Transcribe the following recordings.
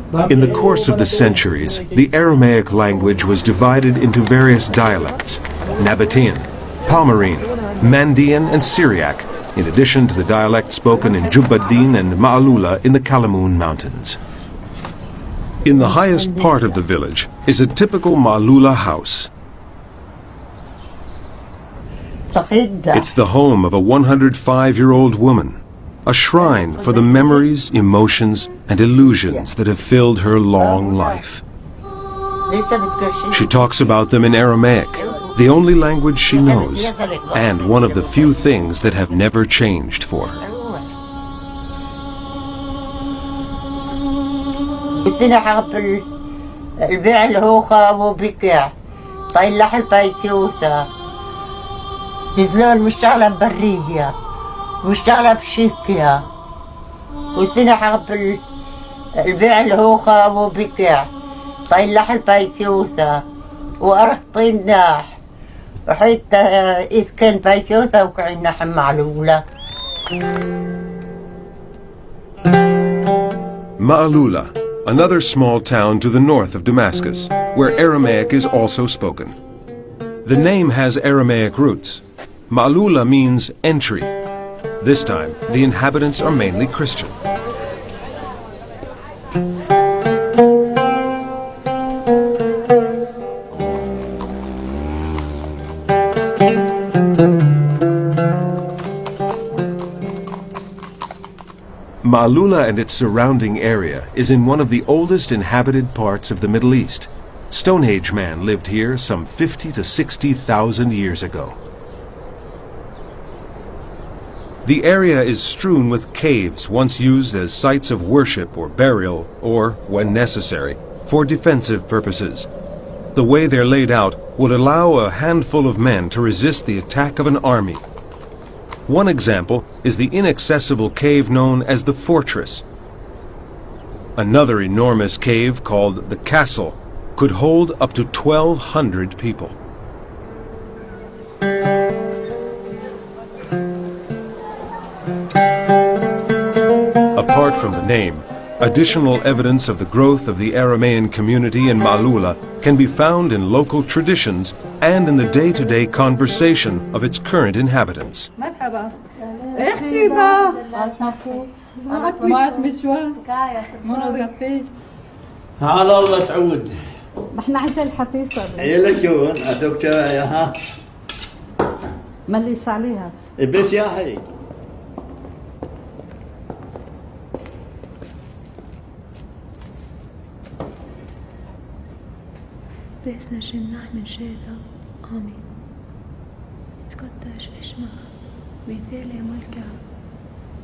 In the course of the centuries, the Aramaic language was divided into various dialects: Nabatean, Palmyrene, Mandean, and Syriac, in addition to the dialects spoken in Jubbadin and معلولا in the Kalamun Mountains. In the highest part of the village is a typical معلولا house. It's the home of a 105-year-old woman, a shrine for the memories, emotions, and illusions that have filled her long life. She talks about them in Aramaic, the only language she knows, and one of the few things that have never changed for her. زلول مشتغلة ببرية مشتغلة بشيكيا والسنة حق البيع الهوخة وبكع طيلح البيتيوسة وأرخ طين ناح وحيت إذ كان بيتيوسة وكعين حم معلولة. معلولا, another small town to the north of Damascus, where Aramaic is also spoken. The name has Aramaic roots. معلولا means entry. This time, the inhabitants are mainly Christian. معلولا and its surrounding area is in one of the oldest inhabited parts of the Middle East. Stone Age man lived here some 50 to 60,000 years ago. The area is strewn with caves once used as sites of worship or burial, or, when necessary, for defensive purposes. The way they're laid out would allow a handful of men to resist the attack of an army. One example is the inaccessible cave known as the Fortress. Another enormous cave called the Castle could hold up to 1,200 people. Apart from the name, additional evidence of the growth of the Aramean community in معلولا can be found in local traditions and in the day-to-day conversation of its current inhabitants. على الله تعود. احنا عايزين الحفيصة. عيلة شون أتوك ياها. مليش عليها. بس يا حي. باسنا جناح من شيدا آمين. تقدش اسمها مثالي ملكة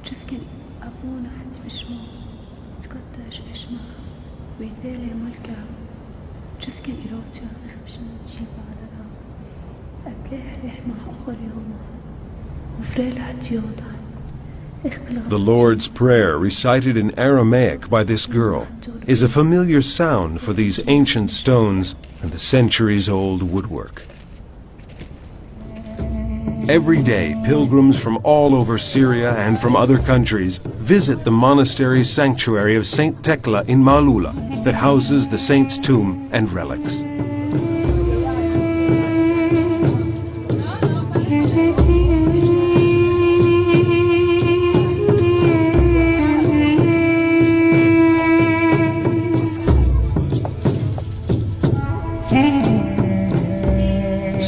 تسكن أبونا حد باسمه تقدش اسمها مثالي ملكة تسكن إرادة مش نجيب على ذا أبلاه رحمة أخر يوم وفريلها تيودا. The Lord's Prayer recited in Aramaic by this girl is a familiar sound for these ancient stones and the centuries-old woodwork. Every day, pilgrims from all over Syria and from other countries visit the monastery sanctuary of Saint Tekla in معلولا that houses the saint's tomb and relics.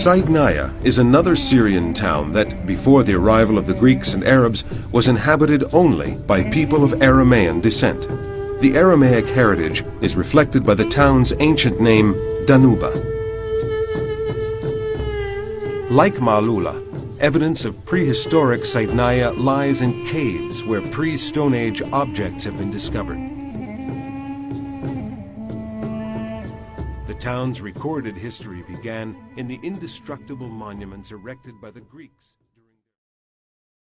Saidnaya is another Syrian town that, before the arrival of the Greeks and Arabs, was inhabited only by people of Aramaean descent. The Aramaic heritage is reflected by the town's ancient name, Danuba. Like معلولا, evidence of prehistoric Saidnaya lies in caves where pre-Stone Age objects have been discovered. The town's recorded history began in the indestructible monuments erected by the Greeks.